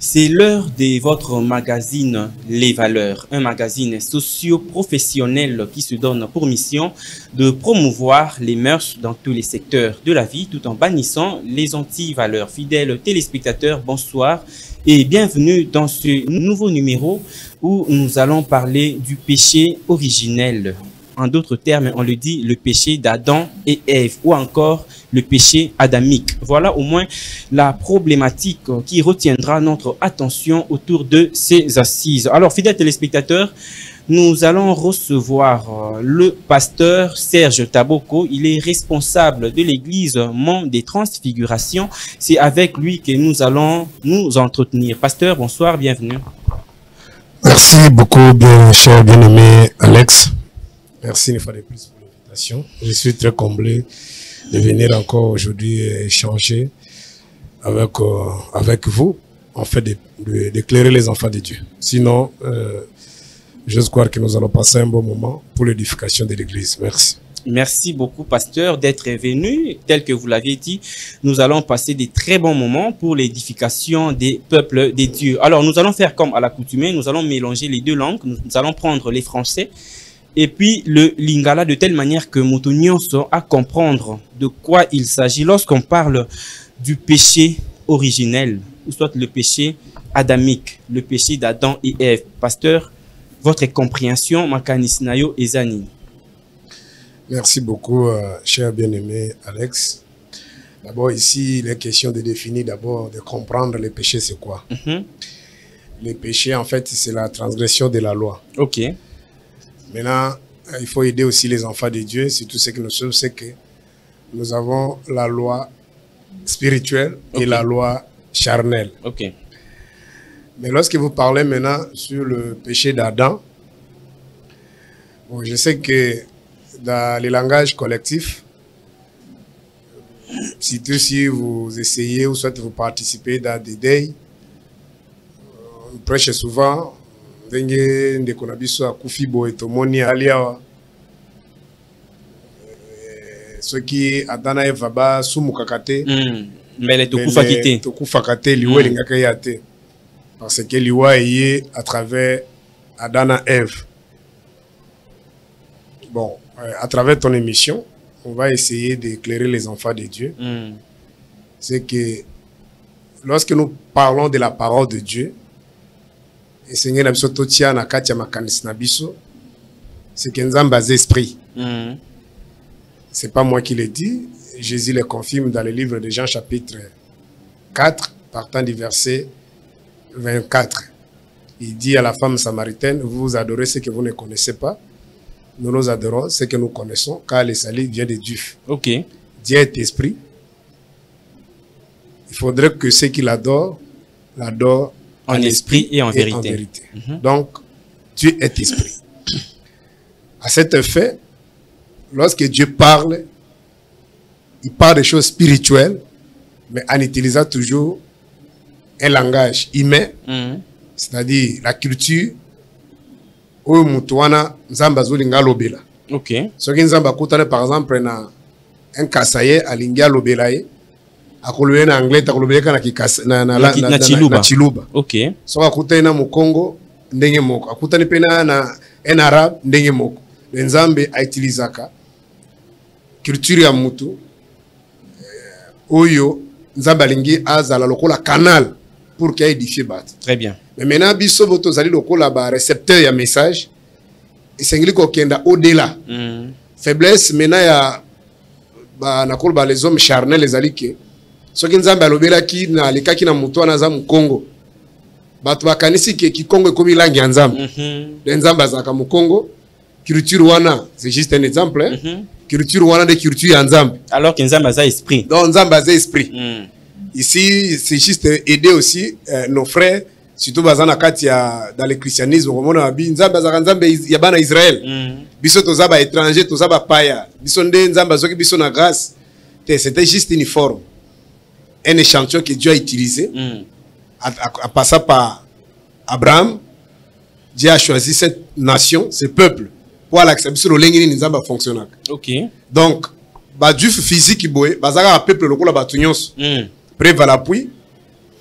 C'est l'heure de votre magazine Les Valeurs, un magazine socio-professionnel qui se donne pour mission de promouvoir les mœurs dans tous les secteurs de la vie tout en bannissant les anti-valeurs. Fidèles téléspectateurs, bonsoir et bienvenue dans ce nouveau numéro où nous allons parler du péché originel. En d'autres termes, on le dit, le péché d'Adam et Ève, ou encore le péché adamique. Voilà au moins la problématique qui retiendra notre attention autour de ces assises. Alors, fidèles téléspectateurs, nous allons recevoir le pasteur Serge Taboko. Il est responsable de l'église Mont des Transfigurations. C'est avec lui que nous allons nous entretenir. Pasteur, bonsoir, bienvenue. Merci beaucoup, bien cher bien-aimé Alex. Merci une fois de plus pour l'invitation. Je suis très comblé de venir encore aujourd'hui échanger avec vous, en fait d'éclairer les enfants de Dieu. Sinon, j'ose croire que nous allons passer un bon moment pour l'édification de l'Église. Merci. Merci beaucoup, pasteur, d'être venu. Tel que vous l'aviez dit, nous allons passer des très bons moments pour l'édification des peuples des dieux. Alors, nous allons faire comme à l'accoutumée, nous allons mélanger les deux langues. Nous allons prendre les français et puis le lingala de telle manière que Moutonios à comprendre de quoi il s'agit lorsqu'on parle du péché originel, ou soit le péché adamique, le péché d'Adam et Ève. Pasteur, votre compréhension, Makanisinayo et Zani. Merci beaucoup, cher bien-aimé Alex. D'abord, ici, il est question de définir d'abord, de comprendre le péché, c'est quoi. Le péché, en fait, c'est la transgression de la loi. Ok. Maintenant, il faut aider aussi les enfants de Dieu, surtout ce que nous savons, c'est que nous avons la loi spirituelle et la loi charnelle. Ok. Mais lorsque vous parlez maintenant sur le péché d'Adam, bon, je sais que dans les langages collectifs, surtout si vous essayez ou soit vous participez dans des deuils, on prêche souvent. Ndenge konabiso akufi boye tomoni aliawa soki adana eva ba sumukaka te mbele tokufaka te liwa elingaka ya te parce que liwa eye à travers Adana Ève. Bon, à travers ton émission, on va essayer d'éclairer les enfants de Dieu. C'est que lorsque nous parlons de la parole de Dieu, et Seigneur Nabiso Totia na katia makanis Nabiso, c'est qu'un zamba esprit. C'est pas moi qui le dis. Jésus le confirme dans le livre de Jean chapitre 4, partant du verset 24. Il dit à la femme samaritaine, vous adorez ce que vous ne connaissez pas. Nous nous adorons ce que nous connaissons, car le salut vient de Dieu. Ok. Dieu est esprit. Il faudrait que ceux qui l'adorent, l'adorent en esprit et en vérité. Donc, Dieu est esprit. À cet effet, lorsque Dieu parle, il parle des choses spirituelles, mais en utilisant toujours un langage humain, c'est-à-dire la culture, où Moutouana, Nzamba Zolinga Lobela. Ok. Ce qui Nzamba Koutane, par exemple, un Kasaye, à Linga Lobelaye, akolobe na anglais takolobe kana na chiluba. OK. So akutana na Mukongo ndenge moko. Akutana pena na en arabe ndenge moko. Nzambe aitilizaka culture ya mutu oyo Nzambe alingi azala lokola canal pour qu'il édifie bat. Très bien. Mais maintenant biso boto zali lokola ba récepteur ya message et sengli ko kenda au-delà. Faiblesse maintenant ya ba nakolo ba les hommes charnels les alike. Soki Nzambe alobelaki na alikaki na mutu wana za Mukongo bato bakanisi ke Kikongo ekomi langi ya Nzambe. Nzambe azaka Mukongo culture wana c'est juste un exemple culture wana de culture ya Nzambe alors que Nzambe a esprit. Donc Nzambe a esprit. Ici c'est juste aider aussi nos frères surtout bazana kati ya dans le christianisme komona bi Nzambe azaka Nzambe ya bana Israël. Biso toza ba étranger toza ba paya. Biso nde Nzambe azoki biso na grâce. C'était juste une forme. Un échantillon que Dieu a utilisé à passer par Abraham. Dieu a choisi cette nation, ce peuple, pour l'accepter sur le ligne Nzamba fonctionne. Ok. Donc, Dieu physique, bazaka un peuple lokola batunyos. Préva l'appui,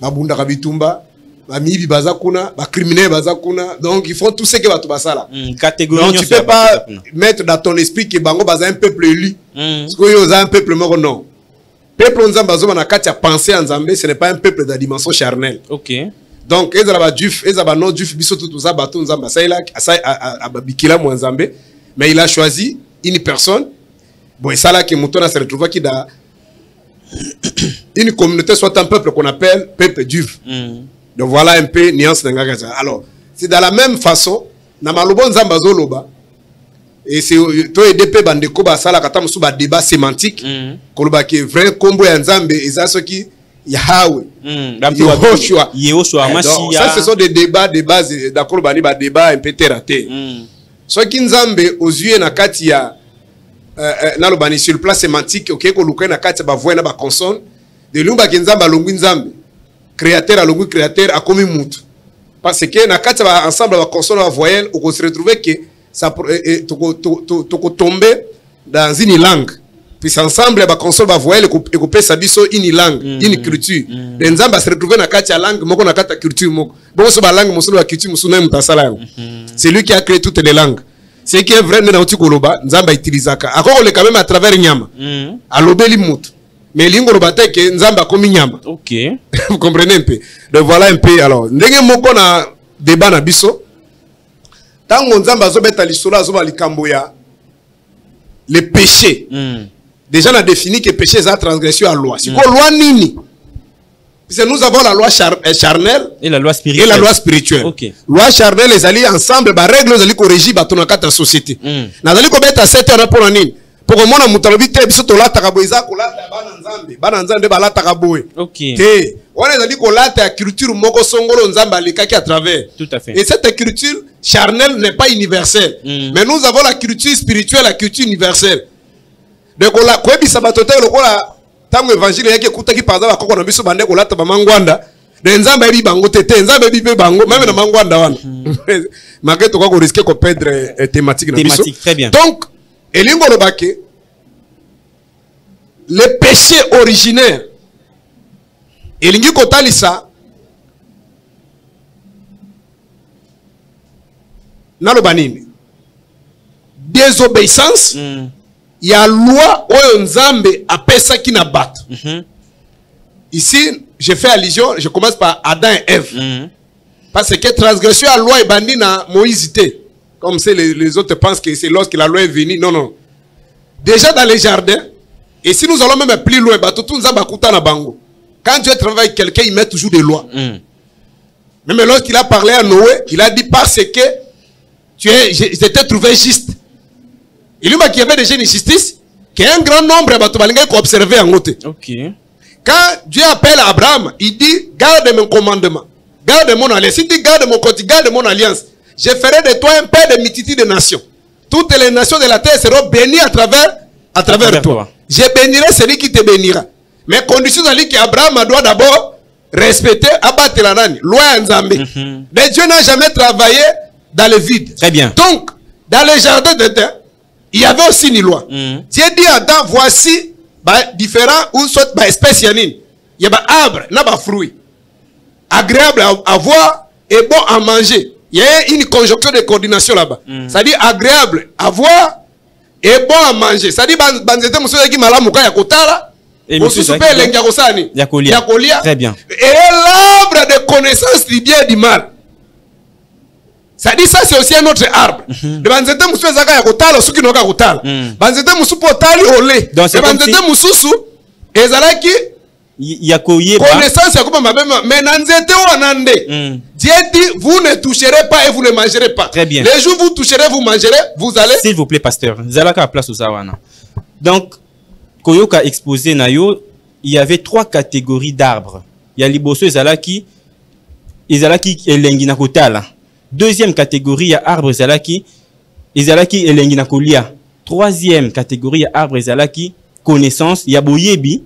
babunda kabitumba, ba mibi baza kuna, ba criminel baza kuna. Donc ils font tout ce que batu basala. Catégorie. Donc tu peux pas mettre dans ton esprit que bango baza un peuple élu. Parce que yo za un peuple moko non. Peuple nzamba zo na kati ya penser en Nzambe, ce n'est pas un peuple de dimension charnelle. OK. Donc ezala ba duf, ezala ba non duf biso tout ça bato nzamba ça il a babikila mo Nzambe, mais il a choisi une personne. Bon, et ça là que Moutona se retrouve qui dans une communauté, soit un peuple qu'on appelle peuple duf. Donc voilà un peu nuance de Ngagaza. Alors, c'est dans la même façon, na malobon nzamba zoloba. Et c'est toi et DP bandeko ba sala kata musu ba débat sémantique. Koloba ki vrai combo ya nzambe et ça ce qui Yahweh. Yehoshua Mashiach. Ça ce sont des débats de base d'accord ba débat un peu terre à terre. Ce qui nzambe aux yeux na kati ya na lobani sur le plan sémantique OK ko luka na kati ba voix na ba consonne de lumba ki nzamba longu nzambe. Créateur à longu créateur a commis mutu. Parce que na kati ba ensemble ba consonne ba voyelle on se retrouver que ça toko tomber dans une langue. Puis ensemble ba console ba voyelle et couper sa biso une langue, une culture. Les nzamba se retrouver na kati ya langue moko na kati ya culture moko. Bon so ba langue mosusu ba culture mosusu na mutasala. C'est lui qui a créé toutes les langues. C'est qui est vrai na utikoloba nzamba utilisaka. Akoko le quand même à travers nyama. Alobeli mutu. Mais l'ingoloba te que nzamba komi nyama. OK. Vous comprenez un peu. Donc voilà un peu alors. Ndenge moko na débat na biso. Tango nzamba zobeta lisolo azoba likambo ya le péché. Déjà on a défini que péché c'est la transgression à la loi. Si quoi loi nini? Parce que nous avons la loi charnelle et la loi spirituelle. Et la loi spirituelle. OK. Loi charnelle les alliés ensemble ba règles les alliés corriger ba ton quatre société. Na alliés ko beta 7 heures pour nini? Pour mona mutalobi te biso to lata ka boiza ko lata bana nzambe. Bana nzambe ba lata ka boy. OK. Te on les alliés ko lata ya culture moko songolo nzamba likaki à travers. Tout à fait. Et cette culture charnelle n'est pas universelle. Mais nous avons la culture spirituelle, la culture universelle. Donc on a quoi bisa batote lokola tango évangile yake kutaki par exemple akoko na biso bande ko lata ba mangwanda. De nzamba bi bango tete nzamba bi bango même na mangwanda wana. Maketo ko risquer ko perdre thématique na biso. Thématique très bien. Donc elingo lobake le péché originaire elingi kotalisa nalobanini désobéissance ya loi oyo nzambe apesa ki na bato. Ici je fais allusion, je commence par Adam et Ève. Parce que transgression à la loi est bandit na Moïse te. Comme les autres pensent que c'est lorsque la loi est venue. Non, non. Déjà dans les jardins, et si nous allons même plus loin, bato tout nzamba kuta na bango. Quand Dieu travaille avec quelqu'un, il met toujours des lois. Même lorsqu'il a parlé à Noé, il a dit parce que j'étais trouvé juste. Il lui m'a qu'il y avait déjà une justice, qu'un grand nombre de observer en côté. OK. Quand Dieu appelle Abraham, il dit garde mon commandement, garde mon alliance. Il dit garde mon quotidien, garde mon alliance. Je ferai de toi un père de multitude de nations. Toutes les nations de la terre seront bénies à travers toi. Je bénirai celui qui te bénira. Mais condition c'est qu'Abraham doit d'abord respecter, abattre la rani, loi en Zambie. Mais Dieu n'a jamais travaillé dans le vide. Très bien. Donc, dans les jardins de terre, il y avait aussi une loi. Dieu dit à Adam, voici différents ou soit espèces yanine. Il y a des arbres, il y a des fruits. Agréable à voir et bon à manger. Il y a une conjonction de coordination là-bas. Ça dit agréable à voir et bon à manger. Ça dit banzete musoya ki malamu ka ya kotala. Et Yakolia. Très bien. Et l'arbre de connaissance du bien et du mal. Ça dit ça c'est aussi un autre arbre. De banzete musoya zaka ya kotala suki noka kotala. Banzete musu potali olé. Banzete mususu ezalaki connaissance ya kuma mabema mais nanzete wanande. Dieu dit vous ne toucherez pas et vous ne mangerez pas. Très bien. Les jours vous toucherez, vous mangerez, vous allez. S'il vous plaît pasteur, zalaka place usawana. Donc Koyoka exposé nayo, il y avait 3 catégories d'arbres. Il y a liboso ezalaki elengi na kotala. Deuxième catégorie, il y a arbre ezalaki elengi na kolia. Troisième catégorie, il y a arbre ezalaki connaissance, il y a boyebi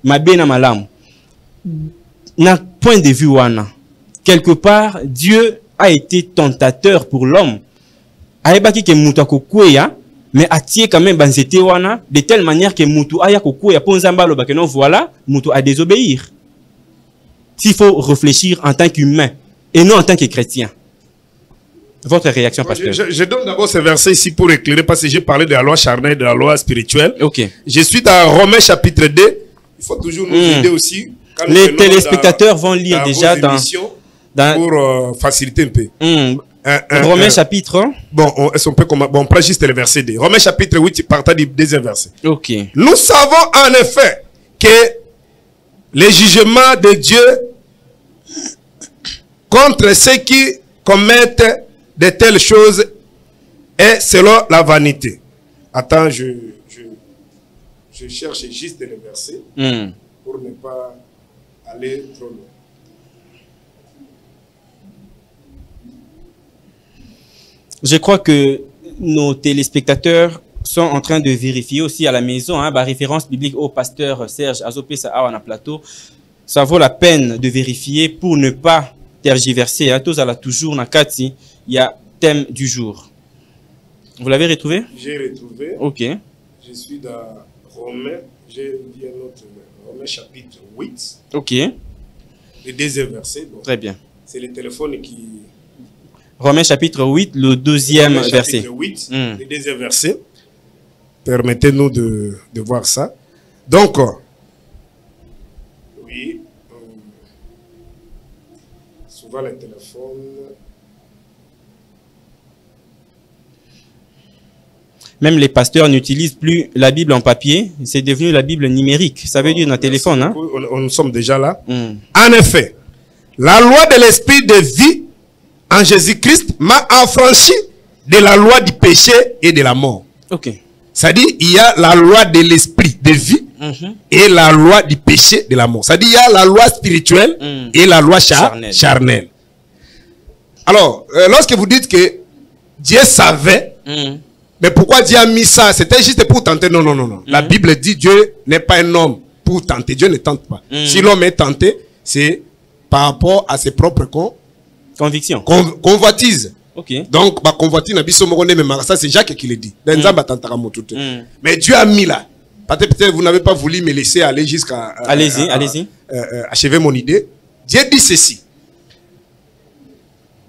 mabena malamu. Na point de vue wana, quelque part Dieu a été tentateur pour l'homme. Aebaki ke mutu akokweya mais atie quand même banzete wana de telle manière que mutu aya kokweya ponzamba lo bakeno voilà mutu a désobéir. S'il faut réfléchir en tant qu'humain, et non en tant que chrétien. Votre réaction, pasteur? Je donne d'abord ce verset ici pour éclairer, parce que j'ai parlé de la loi charnelle, de la loi spirituelle. Ok. Je suis dans Romains chapitre 2. Il faut toujours nous aider aussi. Quand les téléspectateurs vont lire déjà dans pour faciliter un peu. Romains chapitre. Bon, on prend juste le verset 2. Romains chapitre 8, partant du deuxième verset. Ok. Nous savons en effet que les jugements de Dieu contre ceux qui commettent de telles choses est selon la vanité. Attends, je cherche juste le verset pour ne pas aller trop loin. Je crois que nos téléspectateurs sont en train de vérifier aussi à la maison, référence biblique au pasteur Serge Azopesa Awana Plateau. Ça vaut la peine de vérifier pour ne pas tergiverser. Tous à la toujours, Nakati, il y a thème du jour. Vous l'avez retrouvé? J'ai retrouvé. Ok. Je suis dans Romains. J'ai dit un autre, Romains chapitre 8. Ok. Le deuxième verset. Bon, très bien. C'est le téléphone qui... Romains chapitre 8, le deuxième verset. Chapitre 8, le deuxième verset. Permettez-nous de voir ça. Donc, oui, souvent les téléphones... Même les pasteurs n'utilisent plus la Bible en papier. C'est devenu la Bible numérique. Ça veut dire dans le téléphone. Hein? Nous sommes déjà là. En effet, la loi de l'esprit de vie en Jésus-Christ m'a affranchi de la loi du péché et de la mort. Ok. C'est-à-dire, il y a la loi de l'esprit de vie et la loi du péché et de la mort. C'est-à-dire, il y a la loi spirituelle et la loi charnelle. Alors, lorsque vous dites que Dieu savait, mais pourquoi Dieu a mis ça? C'était juste pour tenter? Non, non, non, non. La Bible dit Dieu n'est pas un homme pour tenter. Dieu ne tente pas. Si l'homme est tenté, c'est par rapport à ses propres convictions. Convoitise. Ok. Donc, convoitise, ça c'est Jacques qui le dit. Mais Dieu a mis là. Peut-être vous n'avez pas voulu me laisser aller jusqu'à... Allez-y, allez-y. Achever mon idée. Dieu dit ceci.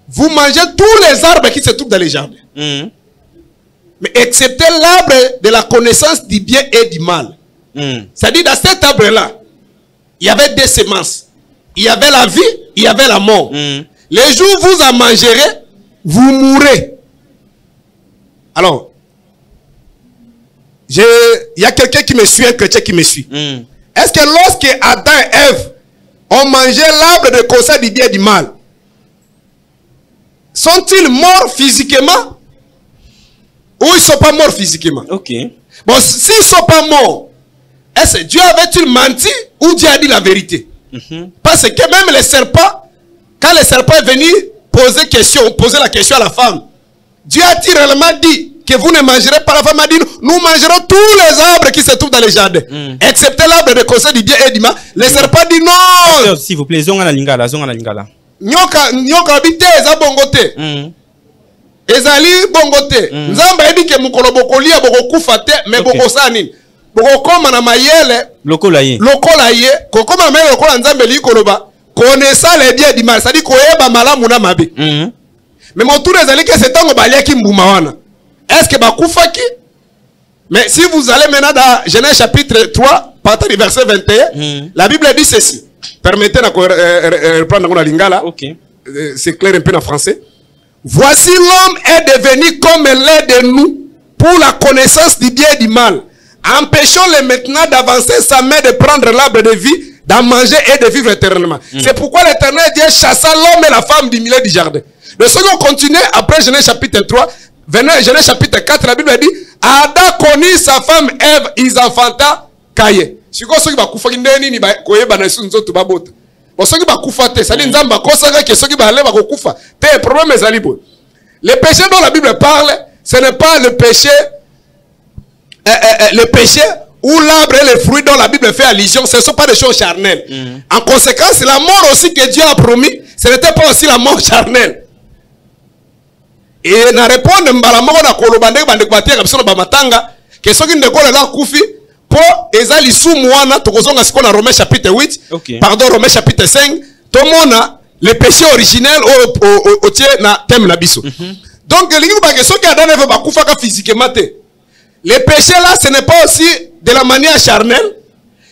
Vous mangez tous les arbres qui se trouvent dans les jardins. Mais excepté l'arbre de la connaissance du bien et du mal. C'est-à-dire, dans cet arbre-là, il y avait des semences. Il y avait la vie, il y avait la mort. Les jours où vous en mangerez, vous mourrez. Alors, il y a quelqu'un qui me suit, un chrétien qui me suit. Est-ce que lorsque Adam et Ève ont mangé l'arbre de connaissance du bien et du mal, sont-ils morts physiquement? Ou ils ne sont pas morts physiquement? Ok. Bon, s'ils ne sont pas morts, est-ce que Dieu avait-il menti ou Dieu a dit la vérité? Parce que même les serpents, quand le serpent est venu poser la question à la femme, Dieu a-t-il réellement dit que vous ne mangerez pas? La femme a dit, nous mangerons tous les arbres qui se trouvent dans les jardins, excepté l'arbre de conseil du bien et du mal. Le serpent dit non. S'il vous plaît, zonga na lingala. Nyoka bite eza bongote. Ezali bongote. Nzamba edi ke mukolo bokolia bokokufa te, mais bokosa nini? Bokokoma na mayele lokola ye. Kokoma na mayele lokola nzambe likoloba. Connaissant les biens du mal, c'est-à-dire koyeba malamu na mabe. Mais mon tour ezali ke setango baliaki mbuma wana. Est-ce que bakufaki? Mais si vous allez maintenant dans Genèse chapitre 3, partir du verset 21, la Bible dit ceci. Permettez de reprendre dans la lingala. C'est clair un peu en français. Voici l'homme est devenu comme l'un de nous pour la connaissance du bien et du mal. Empêchons-le maintenant d'avancer sa main, de prendre l'arbre de vie, d'en manger et de vivre éternellement. C'est pourquoi l'Éternel Dieu chassa l'homme et la femme du milieu du jardin. Le second continue après Genèse chapitre 3. Genèse chapitre 4, la Bible dit Adam connut sa femme Ève, ils enfanta Caïn. Si vous avez dit que vous avez dit que vous avez dit le péché dont la Bible parle, ce n'est pas le péché où l'arbre et les fruits dont la Bible fait allusion, ce ne sont pas des choses charnelles. En conséquence, la mort aussi que Dieu a promis, ce n'était pas aussi la mort charnelle. Et na répondre mbalamoko na kolobande bande kwatia kabisa na bamatanga que soki ndeko la kufi po ezali sumu wana tokozonga siko na Romains chapitre 8 pardon Romains chapitre 5 tomona le péché originel au tie na thème na biso. Donc lingi ba question que Adam Eve ba kufaka physiquement te. Le péché là ce n'est pas aussi de la manière charnelle.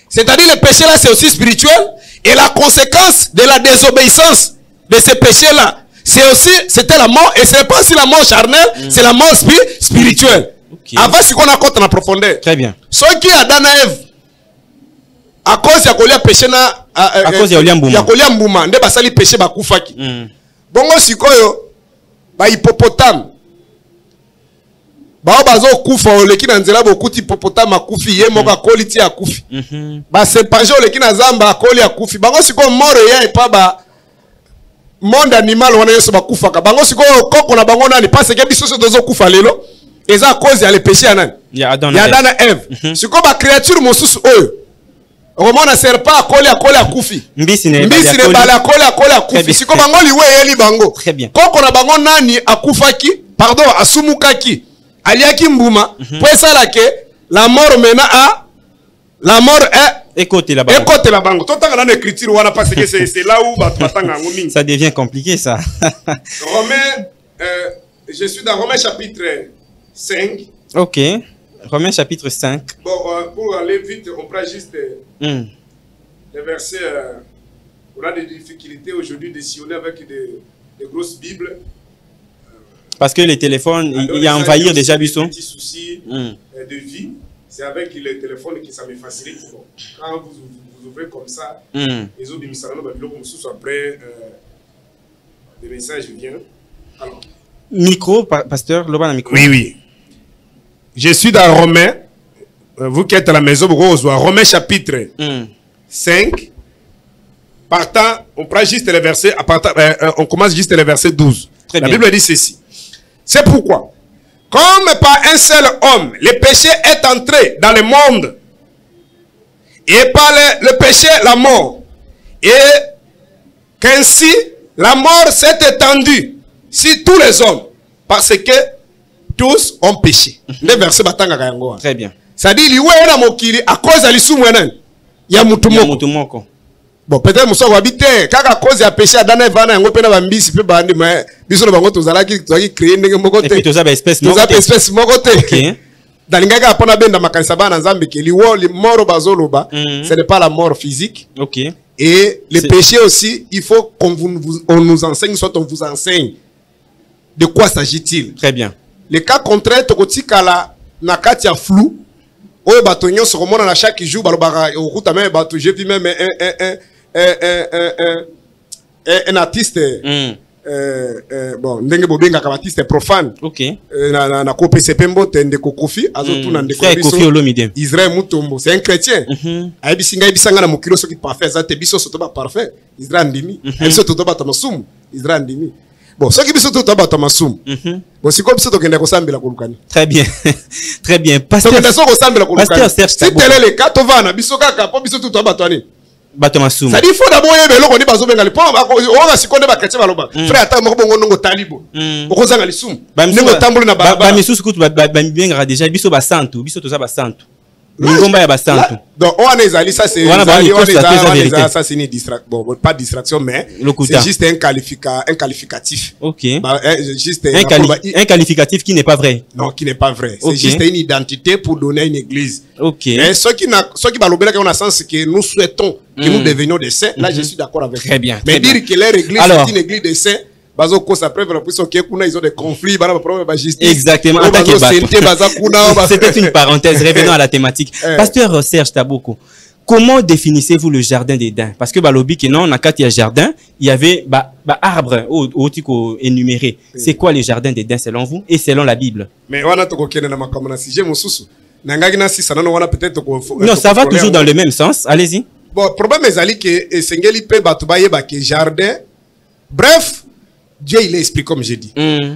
C'est-à-dire le péché là c'est aussi spirituel et la conséquence de la désobéissance de ce péché là c'était la mort et ce n'est pas aussi la mort charnelle, c'est la mort spirituelle. Okay. Avant ce qu'on a compte en profondeur. Très bien. Ce qui a Adam et Ève à cause ya kolia péché na à cause ya kolia mbuma. Ya kolia mbuma nde basali péché ba kufaki. Bongo sikoyo ba hippopotame. Ba bazo kufa oleki na nzela bokuti hippopotame akufi ye moka koliti akufi. Ba sepaje oleki na zamba akoli akufi. Bango sikoyo mort ya epa ba monde animal wana yeso bakufaka. Bango sikoyo koko na bango nani parce que biso so dozo kufa lelo. Eza à cause ya le péché ya nani? Ya Adam na Ève. Sikoyo ba créature mosusu oyo. Comment na serpa akoli akufi. Mbisi ne bala akoli akufi. Sikoyo bango liwe yeli bango. Très bien. Koko na bango nani akufaki? Pardon, asumukaki. Aliaki mbuma. Pour ça là que la mort maintenant la mort est écoutez la bango. Écoutez la bango. Tout dans l'écriture wana parce que c'est là où batanga ngoming. Ça devient compliqué ça. Romains je suis dans Romains chapitre 5. OK. Romains chapitre 5. Bon, pour aller vite, on prend juste les versets. On a des difficultés aujourd'hui de sillonner avec des grosses Bibles. Parce que les téléphones, il y a envahir déjà Bisson. Des petits soucis de vie. C'est avec les téléphones que ça me facilite. Bon, quand vous ouvrez comme ça, les autres émissaires, après, les messages viennent. Alors. Micro, pasteur, le micro. Oui, oui. Je suis dans Romains. Vous qui êtes à la maison, Romains chapitre 5. Partant, on prend juste les versets. On commence juste les versets 12. Très la bien. Bible dit ceci. C'est pourquoi, comme par un seul homme, le péché est entré dans le monde, et par le péché, la mort, et qu'ainsi la mort s'est étendue sur tous les hommes, parce que tous ont péché. Le verset batanga kayango. Très bien. Ça dit liwe na mokili à cause de l'isumu ya mutumoko. Bon, peut-être muso wabite kaka cause ya péché adana vana yango pena bambisi pe bandi mais biso na bango tozalaki créer ndenge moko te. Et puis toza ba espèce moko te. OK. Dalingaka apona benda makanisa bana nzambe ke liwo li mort bazoloba, ce n'est pas la mort physique. OK. Et le péché aussi, il faut qu'on nous enseigne, soit on vous enseigne. De quoi s'agit-il? Très bien. Le cas contraire, tokotikala na kati ya flou. Oyo bato nyonso komona na chaque jour balobaka okuta même bato j'ai vu même un artiste bon ndenge bobengaka artiste profane. OK. na ko PCP mbote ndeko Kofi azotuna ndeko biso Israël Mutombo, c'est un chrétien. Ayibisinga ibisanga na mokilo soki parfait zate biso soto ba parfait Israël ndimi biso toto ba tamasumu Israël ndimi. Bon, ce qui est tout à bas masum. Bon, c'est comme ça que nous sommes kolukani. Très bien, très bien. Pasteur Serge, si tel est le cas, tu vas na bisoka kapo biso tout à bas toani. Batomasum. Ça dit il faut d'abord yebe loko ni bazo benga le pont on va sikonde ba chrétien baloba. Frère ata moko bongo ndongo talibo. Okozanga lisum. Ndongo tambolo na ba. Ba misusu kutu ba benga déjà biso ba santu, biso toza ba santu. Ngomba ya ba santu. Donc on est allé ça c'est ça c'est une distraction. Bon, pas distraction mais c'est juste un qualificatif. OK. Juste un qualificatif qui n'est pas vrai. Non, qui n'est pas vrai. C'est juste une identité pour donner une église. OK. Mais ceux qui balobela qui ont un sens que nous souhaitons que nous devenions des saints, là je suis d'accord avec. Très bien. Mais dire que leur église est une église des saints, bazo ko ça preuve la position que ils ont des conflits, bana problème ba justice. Exactement. C'était une parenthèse. Revenons à la thématique. Pasteur Serge Taboko, comment définissez-vous le jardin d'Éden? Parce que balobi que non, na kati ya jardin, il y avait arbre au tiko énuméré. C'est quoi le jardin d'Éden selon vous et selon la Bible? Mais wana to kokene na makamana sujet mosusu. Nangaki na sisa nano wana peut-être non, ça va toujours dans le même sens. Allez-y. Bon, problème ezali que sengeli pe batu ba yeba que jardin. Bref, Dieu il explique comme j'ai dit.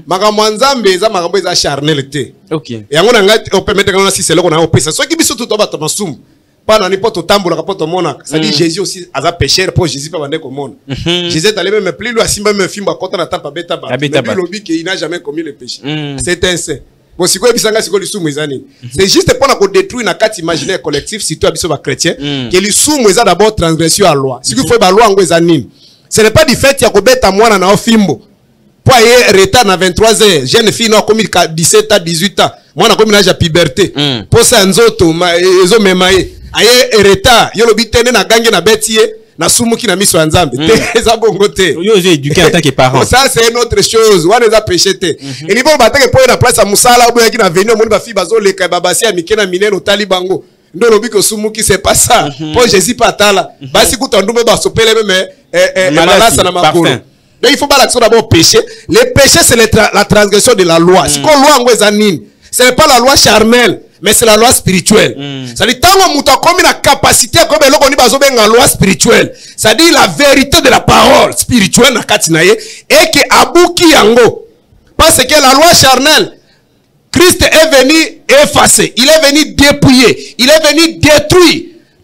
Makambo nzambe eza makambo eza charnel te. OK. Et yango nga on peut mettre kana si c'est là qu'on a opesa. So ki biso tout ba tamasum. Pas dans n'importe tambola kapoto mona. Ça dit Jésus aussi a pécheur pour Jésus pas vendre comme monde. Jésus est allé même plus lui asimba même film ba kota na tapa beta ba. Mais lui lobi qu'il n'a jamais commis le péché. C'est un saint. Bon, si quoi bisanga si quoi lisumu ezani. C'est juste pour na détruire na carte imaginaire collectif si toi biso ba chrétien que lisumu eza d'abord transgression à loi. Si vous faites ba loi ngo ezani. Ce n'est pas du fait ya kobeta mwana na ofimbo. Pour aller retard na 23h, jeune fille na comme 17 ans, 18 ans. Mwana comme l'âge de puberté. Pour ça nzoto ezo memaye. Aye retard, yo lobi tene na gange na betie na sumuki na miso nzambe. Te za bongo te. Yo éduqué en tant que parent. Ça c'est une autre chose. Wana za péché te. Et ni bon batake pour na place à musala ou ki na venir mo ba fi bazo le ka babasi ya mikena mineno talibango. Ndo lobi ko sumuki c'est pas ça. Pour Jésus patala. Basi kutandume ba sopele même malasa na makolo. Donc il faut pas l'action d'abord péché. Le péché c'est la transgression de la loi. Si qu'on loi ngweza nini? Ce n'est pas la loi charnelle, mais c'est la loi spirituelle. Ça dit tant qu'on a comme une capacité comme l'on dit la loi spirituelle. Ça dit la vérité de la parole spirituelle na katinaye et que abuki yango. Parce que la loi charnelle, Christ est venu effacer, il est venu dépouiller, il est venu détruire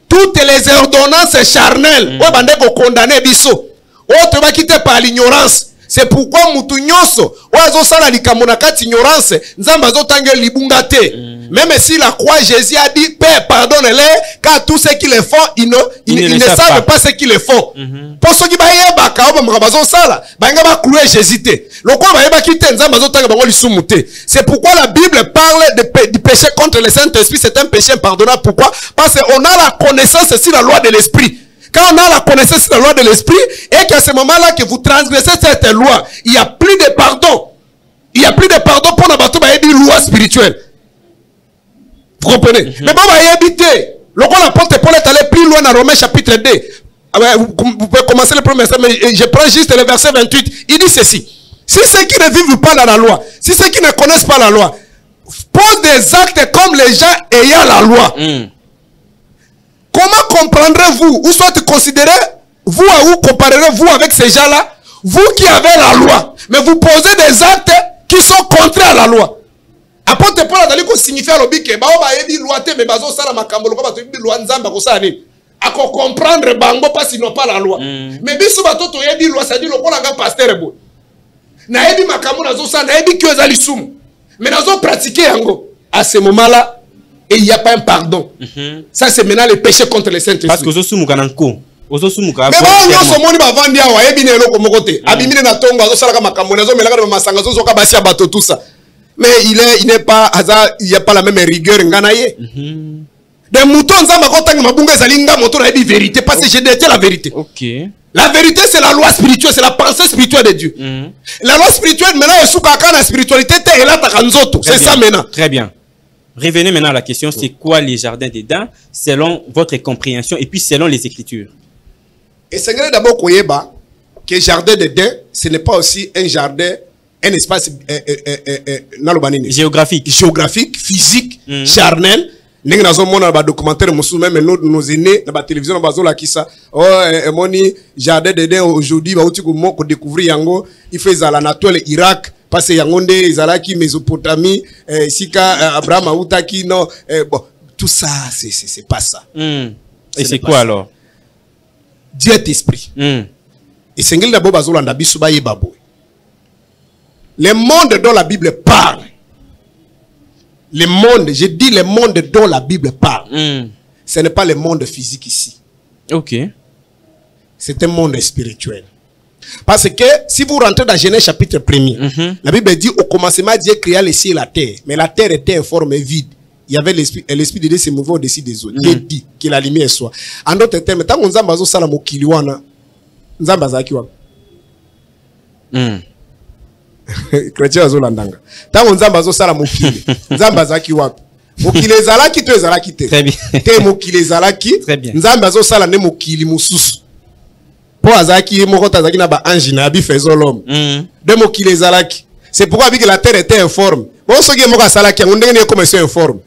toutes les ordonnances charnelles. Ouais, bande ko condamner biso. Autre va quitter par l'ignorance. C'est pourquoi mutu nyonso oazo sala likambo na kati ignorance nzamba zo tangel libunga te. Même si la croix Jésus a dit Père pardonne-les car tous ceux qui le font ils ne savent pas ce qu'ils le font. Pour ceux qui ba yeba ka oba mkabazo sala ba nga ba clouer Jésus te. Lokwa ba yeba kite nzamba zo tanga bango lisumu te. C'est pourquoi la Bible parle du péché contre le Saint-Esprit, c'est un péché impardonnable. Pourquoi? Parce qu'on a la connaissance sur la loi de l'esprit. Quand on a la connaissance de la loi de l'esprit, et qu'à ce moment-là que vous transgressez cette loi, il n'y a plus de pardon. Il n'y a plus de pardon pour la loi spirituelle. Vous comprenez? Mais bon, on va y habiter. L'apôtre Paul est allé plus loin dans Romains chapitre 2. Vous pouvez commencer le premier verset, mais je prends juste le verset 28. Il dit ceci. Si ceux qui ne vivent pas dans la loi, si ceux qui ne connaissent pas la loi, posent des actes comme les gens ayant la loi, comment comprendrez-vous, ou soit considérez-vous ou comparerez-vous avec ces gens-là, vous qui avez la loi, mais vous posez des actes qui sont contraires à la loi. Apôtre Paul a dit que signifie à l'objet que baoba ebi loi te mais bazo sala makambo ko bato ebi loi nzamba ko sala ni ako comprendre bango parce qu'ils n'ont pas la loi. Mais biso bato to ebi loi ça dit le kola nga pasteur bo. Na ebi makambo na zo sala na ebi que za lisum. Mais nazo pratiquer yango. À ce moment-là, et il n'y a pas un pardon. Ça, c'est maintenant le péché contre le Saint-Esprit. Parce que vous avez un mais bon, on se moni ba vandi awa ebine eloko moko te. Abimine na tonga zo sala ka makambo na zo melaka na masanga zo zo ka basi bato tout ça. Mais il n'est pas il n'y a pas la même rigueur ngana ye. De mouton nzamba ko tanga mabunga zalinga moto na ebi vérité parce que j'ai détient la vérité. OK. La vérité c'est la loi spirituelle, c'est la pensée spirituelle de Dieu. La loi spirituelle maintenant est sous la spiritualité et là ta kanzoto. C'est ça maintenant. Très bien. Revenez maintenant à la question, c'est quoi les jardins d'Éden selon votre compréhension et puis selon les Écritures? Et c'est d'abord koyeba que jardin d'Éden, ce n'est pas aussi un jardin, un espace géographique, physique, charnel. Nous avons un documentaire, même nos aînés, dans la télévision, jardin d'Éden aujourd'hui, on découvrir il fait l'Anatole, l'Irak. Parce que Yangonde, Izalaki, Mésopotamie, Sika, Abraham, Aoutaki, non, bon, tout ça, c'est pas ça. Et c'est quoi alors? Dieu est esprit. Et c'est d'abord bazolanda bisuba yebabo. Le monde dont la Bible parle, le monde, je dis le monde dont la Bible parle, ce n'est pas le monde physique ici. Ok. C'est un monde spirituel. Parce que si vous rentrez dans Genèse chapitre 1er, la Bible dit au commencement Dieu créa les cieux et la terre. Mais la terre était informe et vide. Il y avait l'esprit, et l'esprit de Dieu se mouvait au-dessus des eaux. Dieu dit que la lumière soit. En d'autres termes, tant qu'on zambazo sala mokili wana, nzambazaki wana. Chrétien azolandanga. Tant qu'on zambazo sala mokili, nzambazaki wana. Mokili ezalaki to ezalaki te. Très bien. Te mokili ezalaki. Très bien. Nzambazo sala ne mokili mususu. Pour Azaki, Mokota Zaki na ba ange na bi faisons l'homme. De mokili ezalaki. C'est pourquoi que la terre était informe. Bon, ce qui est moka salaki, on est comme c'est informe.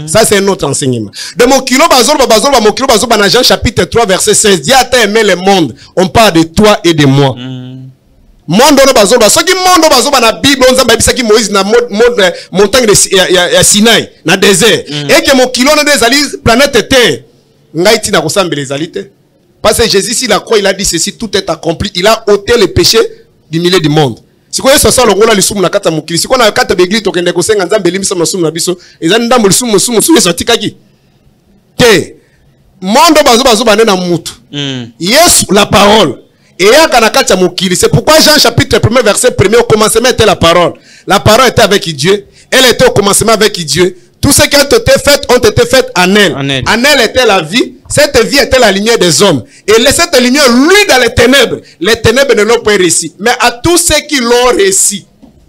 Ça, c'est un autre enseignement. De mokilo bazol dans Jean chapitre 3, verset 16. Dieu a aimé le monde. On parle de toi et de moi. Monde no bazol ba. Ce qui monde bazol na Bible, on zamba bisaki Moïse na montagne de Sinaï, na désert. Et que mokilo na des ali planète terre. Ngaiti na kosambele ezalite. Parce que Jésus, s'il a croix, il a dit ceci, tout est accompli. Il a ôté le péché du milieu du monde. Si vous avez ce soir, on a le soum na kata mukili. Si on a kata begli to kende kosenga nzambe limisa na soum na biso, ezanda ndambo soum sorti kaki. Te mondo bazo na mutu. Yesu la parole. Et c'est pourquoi Jean chapitre 1 verset 1 au commencement était la parole. La parole était avec Dieu. Elle était au commencement avec Dieu. Tout ce qui a été fait ont été fait en elle. En elle était la vie. Cette vie était la lumière des hommes. Et cette lumière, lui, dans les ténèbres ne l'ont pas réussi. Mais à tous ceux qui l'ont réussi,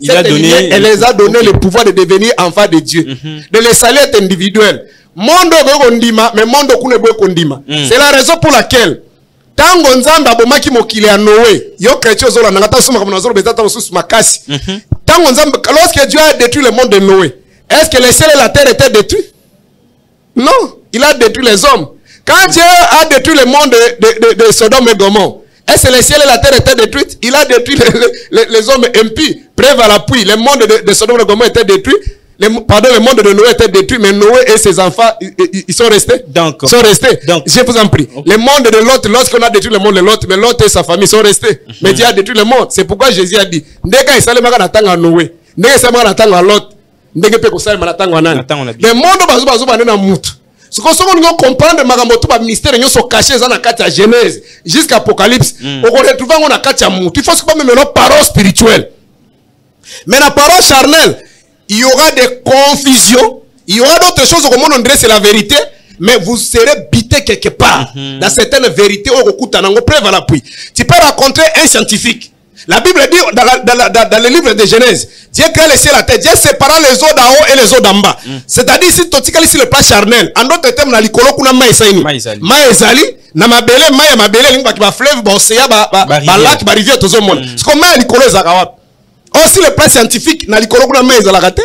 elle les a donné le pouvoir de devenir enfants de Dieu. De les saluer individuels. Monde gondima, mais monde kondima. C'est la raison pour laquelle tango nzamba bomaki mokili ya Noé, yo chrétien zola nangata suma comme nazolo bezata osusu makasi. Tango nzamba, lorsque Dieu a détruit le monde de Noé, est-ce que le ciel et la terre étaient détruits? Non, il a détruit les hommes. Quand Dieu a détruit le monde de Sodome et Gomorrhe, est-ce que le ciel et la terre étaient détruits? Il a détruit les hommes impies. Preuve à l'appui, le monde de Sodome et Gomorrhe était détruit. Le monde de Noé était détruit, mais Noé et ses enfants, ils sont restés. Donc, je vous en prie. Okay. Le monde de l'autre, lorsqu'on a détruit le monde de l'autre, mais l'autre et sa famille sont restés. Mais Dieu a détruit le monde. C'est pourquoi Jésus a dit, Ndeka isale maka natanga Noé, Ndeka isale maka natanga l'autre, Ndeka pe kusale maka natanga nani. Le monde bazo banena mutu. Ce qu'on doit comprendre, magamoto ba mystère ils sont cachés dans la carte à Genèse jusqu'à Apocalypse. On retrouve dans la carte à mutu. Il faut que même nos paroles spirituelles. Mais la parole charnelle, il y aura des confusions, il y aura d'autres choses au monde, on dirait c'est la vérité, mais vous serez bité quelque part. Dans certaines vérités, preuve à l'appui. Tu peux rencontrer un scientifique. La Bible dit dans le livre de Genèse, Dieu crée le ciel et la terre, Dieu sépara les eaux d'en haut et les eaux d'en bas. C'est-à-dire si tu as sur le plan charnel, en d'autres termes, na likolo kuna maïsaini. Maïsali, na mabele, maïa mabele, lingba ki ba fleuve, ba océan, ba lac, ba rivière, tout le monde. C'est comme maïa likolo zakawap. Aussi le plan scientifique, na likolo kuna maïsa la gâte.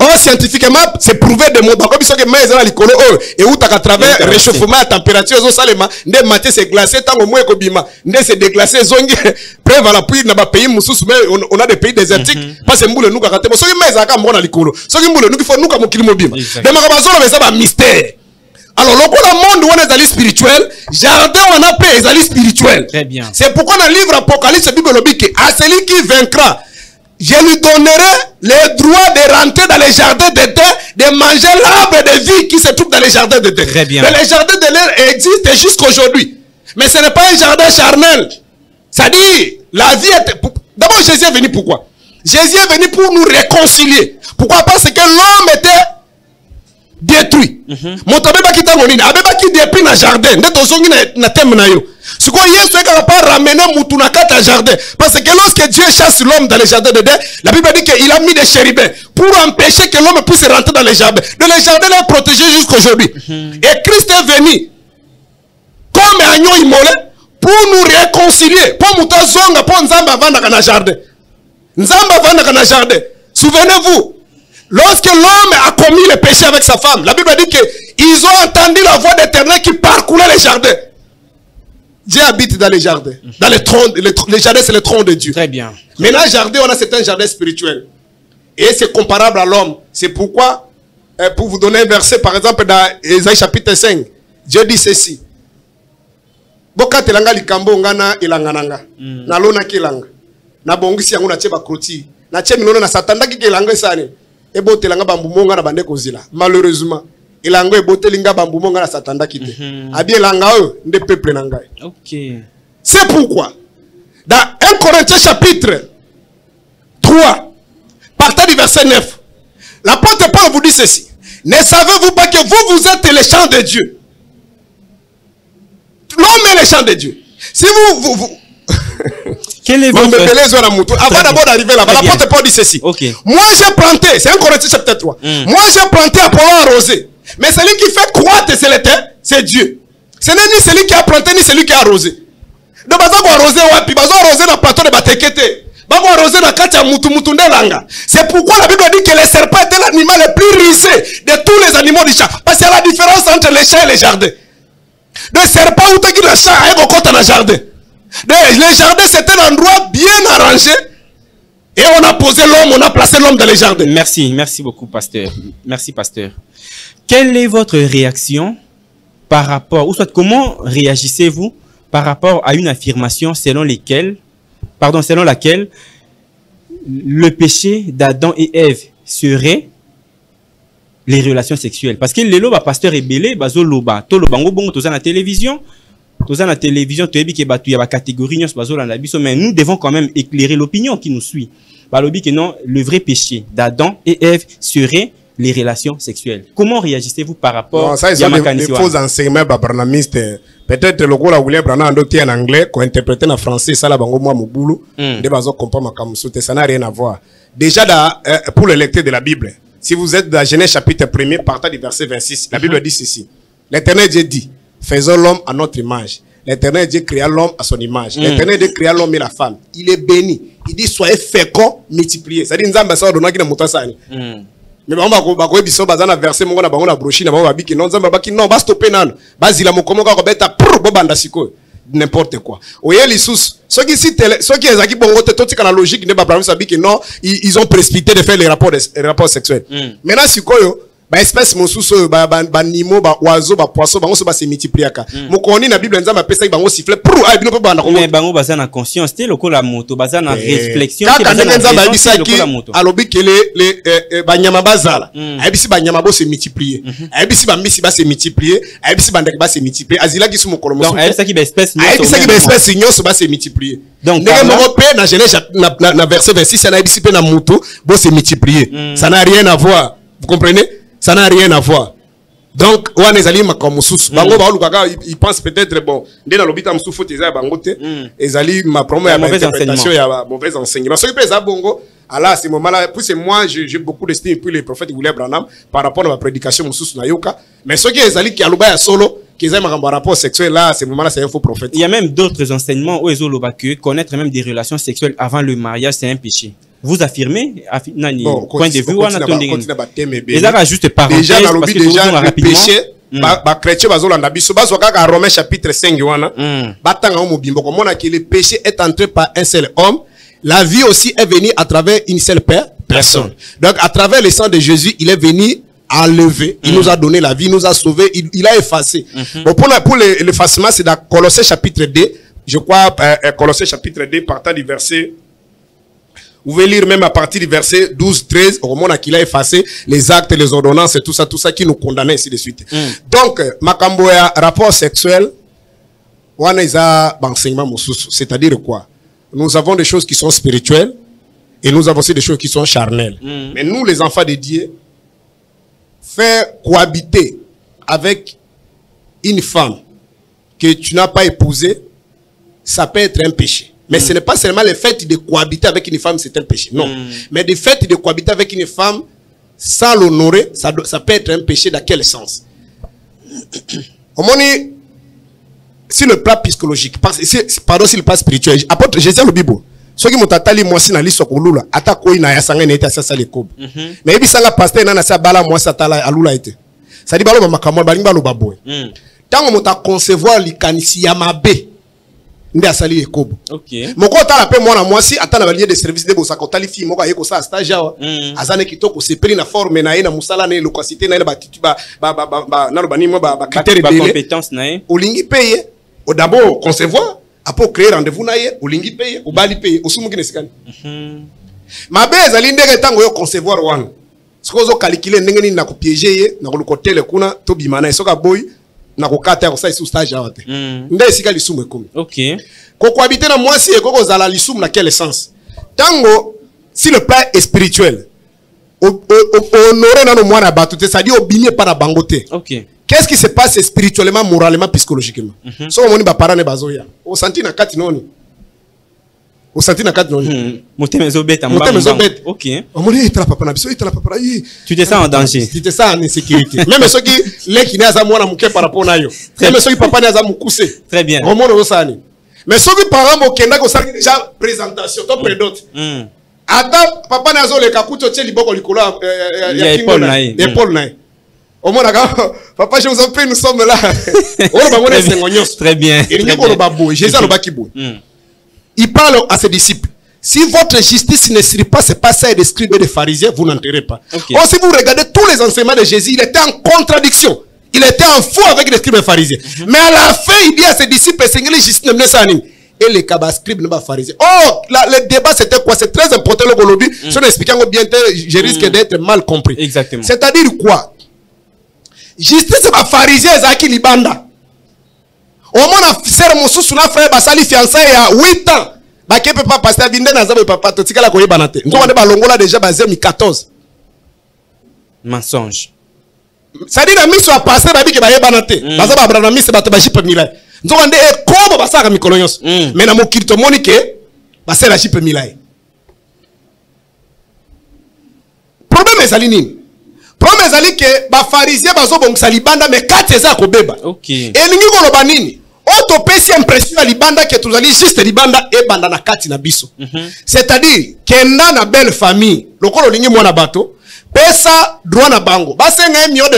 Or, scientifiquement, c'est prouvé de mon comme ça que maïs dans l'école et où à travers réchauffement à température aux salema ne maté c'est glacé tant au moins que bima ne c'est déglacé zongi preuve à la pluie n'a pas pays mususu mais on a des pays désertiques parce que moule nous karaté so maïs aka mbona l'école so ki moule nous qu'il faut nous comme kilimo bima de makabazo mais ça va mystère. Alors le monde où on est allé spirituel jardin on a paix allé spirituel. Très bien. C'est pourquoi dans le livre Apocalypse Bible dit que à celui qui vaincra je lui donnerai le droit de rentrer dans les jardins d'Éden, de manger l'arbre de vie qui se trouve dans les jardins d'Éden. Très bien. Mais les jardins d'Éden existent jusqu'aujourd'hui. Mais ce n'est pas un jardin charnel. C'est-à-dire, la vie est... D'abord, Jésus est venu pourquoi? Jésus est venu pour nous réconcilier. Pourquoi? Parce que l'homme était détruit. Mon tabé qui t'a monné, abeba qui détruit dans le jardin. N'est-ce pas na thème na yo. Ce qu'on y est, c'est qu'on va pas ramener Moutounaka dans le jardin. Parce que lorsque Dieu chasse l'homme dans le jardin d'Éden, la Bible dit qu'il a mis des chérubins pour empêcher que l'homme puisse rentrer dans le jardin. Donc le jardin est protégé jusqu'aujourd'hui. Et Christ est venu comme un agneau immolé pour nous réconcilier. Pour nous zonga, pour Nzamba vanda dans le jardin. Nzamba vanda dans le jardin. Souvenez-vous, lorsque l'homme a commis le péché avec sa femme, la Bible dit qu'ils ont entendu la voix d'Éternel qui parcourait les jardins. Dieu habite dans les jardins. Dans les troncs, les jardins, c'est le tronc de Dieu. Très bien. Maintenant, jardin, on a certains jardins spirituels. Et c'est comparable à l'homme. C'est pourquoi, pour vous donner un verset, par exemple, dans Ésaïe chapitre 5, Dieu dit ceci. Boka telanga likambo ngana ilangananga. Na lona kilanga. Na bongisi yangu na cheba kroti. Na chemi lona na satanda kilanga sane. Ebo telanga bambumonga na bande kozila. Malheureusement. Ilango ebotelinga bambumonga na satanda kite. Abi elanga nde peuple na ngai. OK. C'est pourquoi dans 1 Corinthiens chapitre 3 partant du verset 9 l'apôtre Paul vous dit ceci. Ne savez-vous pas que vous êtes les champs de Dieu? L'homme est les champs de Dieu. Si vous quel est votre... Avant d'abord d'arriver là-bas, l'apôtre Paul dit ceci. Okay. Moi j'ai planté, c'est 1 Corinthiens chapitre 3. Moi j'ai planté, Apollon arrosé. Mais celui qui fait croître, c'est Dieu. Ce n'est ni celui qui a planté, ni celui qui a arrosé. Donc, vous arrosé, puis vous arrosé dans le plateau de Batekete. Vous arrosé dans le katia Mutunde Langa. C'est pourquoi la Bible dit que le serpent était l'animal le plus risé de tous les animaux du chat. Parce qu'il y a la différence entre les chats et les jardins. Le serpent, où tu as le chat, il y a dans le jardin. Les jardins, c'était un endroit bien arrangé. Et on a posé l'homme, on a placé l'homme dans les jardins. Merci, merci beaucoup, pasteur. Merci, pasteur. Quelle est votre réaction par rapport, ou soit comment réagissez-vous par rapport à une affirmation selon laquelle le péché d'Adam et Ève serait les relations sexuelles? Parce que les loba pasteur est belé, bazo loba, to loba ngo bongo toza na télévision, Tous à la télévision, tu as dit qu'il y a catégorie, mais nous devons quand même éclairer l'opinion qui nous suit. Balobi que non, le vrai péché d'Adam et Ève serait les relations sexuelles. Comment réagissez-vous par rapport à ça? Ils ont des faux enseignements barnamistes. Peut-être le gars là voulait prendre un dossier en anglais, qu'on interprète en français, ça là bango moi mon boulot. Des bases comprendre ma camusute, ça n'a rien à voir. Déjà pour le lecteur de la Bible, si vous êtes dans Genèse chapitre 1er, partant du verset 26, la Bible dit ceci. L'Éternel Dieu dit, faisons l'homme à notre image. L'Éternel Dieu créa l'homme à son image. L'Éternel Dieu créa l'homme et la femme. Il est béni. Il dit soyez féconds, multipliés. Ça dit nous avons besoin de nous qui ne mouton ça. Mais on va biso bazana verset mon na bango na brochine na bango babiki non zamba baki non ba stopper nan bazila mokomo ka beta pour bobanda siko n'importe quoi oye lisous ceux qui ezaki bongo te totika na logique ne ba problème sabiki non ils ont précipité de faire les rapports sexuels maintenant sikoyo ba espèce mosusu ba nimo ba oiseau ba poisson bango so ba se multiplier ka mokoni na Bible nzamba pesa bango siffler pour ai bino pe banda ko mais bango bazana conscience te lokola moto bazana réflexion te bazana nzamba bisaki alobi que les banyama bazala ai bisi banyama bo se multiplier ai bisi ba misi ba se multiplier ai bisi bandaki ba se multiplier azila ki su mokolo mosusu donc ai bisi ki ba espèce nyonso ba se multiplier donc ndenge moko pe na Genèse na verset 26 na bisi pe na moto bo se multiplier ça n'a rien à voir, vous comprenez? Ça n'a rien à voir. Donc, on est allé comme sous. Bango il pense peut-être bon. Dès dans l'hôpital sous faut des bangote. Et allé ma première interprétation il y a mauvais enseignement. Ce qui pèse à bongo. Alors à ce moment-là, pour moi j'ai beaucoup d'estime pour les prophètes William Branham par rapport à ma prédication sous na yoka. Mais ce qui est allé qui a l'obaya solo qui est un rapport sexuel là, à ce moment-là c'est un faux prophète. Il y a même d'autres enseignements où ils ont que connaître même des relations sexuelles avant le mariage c'est un péché. Vous affirmez, point de vue, on a juste parenthèse, déjà dans le péché, chrétien bazolanda biso bazwaka Romains chapitre 5 wana batanga mobimbo komona que le péché est entré par un seul homme, la vie aussi est venue à travers une seule personne. Donc à travers le sang de Jésus, il est venu enlever, il nous a donné la vie, il nous a sauvés, il a effacé. Bon, pour l'effacement, c'est dans Colossiens chapitre 2, je crois Colossiens chapitre 2 partant du verset. Vous pouvez lire même à partir du verset 12-13, au moment qu'il a effacé les actes, les ordonnances et tout ça qui nous condamnait ainsi de suite. Donc, Makamboya, rapport sexuel, c'est-à-dire quoi? Nous avons des choses qui sont spirituelles et nous avons aussi des choses qui sont charnelles. Mais nous, les enfants de Dieu, faire cohabiter avec une femme que tu n'as pas épousée, ça peut être un péché. Mais ce n'est pas seulement le fait de cohabiter avec une femme, c'est un péché. Non. Mais le fait de cohabiter avec une femme sans l'honorer, ça peut être un péché dans quel sens? Au moins, sur le plan psychologique, pardon, sur le plan spirituel, apôtre Jésus le Bible. Ceux qui m'ont tatali moi si na liso kolula ata koi na yasanga na ita sasa lekob. Mais ebi sanga pasteur na sa bala moi sa tala alula ite. Ça dit balo makamwa balinga lo baboy. Tango mota concevoir likanisi ya mabe. Nde asali ekobo. OK. Moko tala pe mwana mwasi ata na balier de service de bosaka tali fi moko ayeko sa stage awa. Azane kitoko se pris na forme na ye na musala na lokasité na ba titu ba na lo banimo ba critère de compétence na ye. Olingi paye. Au d'abord concevoir, après créer rendez-vous na ye, olingi paye, o bali paye, o sumu kinesikani. Mabe ezali ndenge tango yo concevoir wana. Sikozo calculer ndenge ni na ko piéger ye, na ko lokotele kuna to bimana esoka boy. Na kokata ya kosa isu stage awate. Nde esika lisumu ekomi. OK. Koko habiter na mwasi e koko zala lisumu na quel sens? Tango si le plan est spirituel. Honorer na no mwana batu te ça dit obimie par la bangote. OK. Qu'est-ce qui se passe spirituellement, moralement, psychologiquement? So on ba parane bazoya. O senti na kati noni. O senti na kati noni. Motemezo beta. OK. O moni itala papa na biso itala papa yi. Tu te sens en danger. Tu te sens en insécurité. Même ceux qui les qui n'a za mwana muke par rapport na yo. Même ceux qui papa n'a za mukuse. Très bien. O moni osani. Mais ceux qui parents mokenda ko saki déjà présentation to prédote. Ata papa n'a zo le kakuto tche liboko likolo ya Paul nae. Et Paul nae. Au moins, papa, je vous en prie, nous sommes là. Très bien. Il parle à ses disciples. Si votre justice ne serait pas, c'est pas ça des scribes et des pharisiens, vous n'enterrez pas. Or, si vous regardez tous les enseignements de Jésus, il était en contradiction. Il était en faux avec les scribes et les pharisiens. Mais à la fin, il dit à ses disciples, Seigneur, les justices ne sont et les cabascribes ne sont pas pharisiens. Oh, le débat c'était quoi? C'est très important aujourd'hui. Si on explique bien, je risque d'être mal compris. Exactement. C'est-à-dire quoi? Justice c'est pas pharisien zaki libanda. au moins sœur mosusu na frère basali fiançailles à 8 ans baké papa pasteur vinde na zabo papa to tikala ko yebana te nzo ba longola déjà bazemi 14 mensonge ça dit la mise à passer ba biki ba yebana te baza ba brana mise ba to ba jipe milai nzo wande e ko ba saka mikolo nyonso mais na mokirito monike ba sera jipe milai problème ezali nini problème ezali ke ba pharisien bazo bongisa libanda mais 4 eza ko beba OK elingi koloba nini auto pesi impression libanda ke tuzali juste libanda e banda na kati na biso c'est-à-dire kenda na belle famille lokolo lingi mwana bato pesa droit na bango basenga $1 million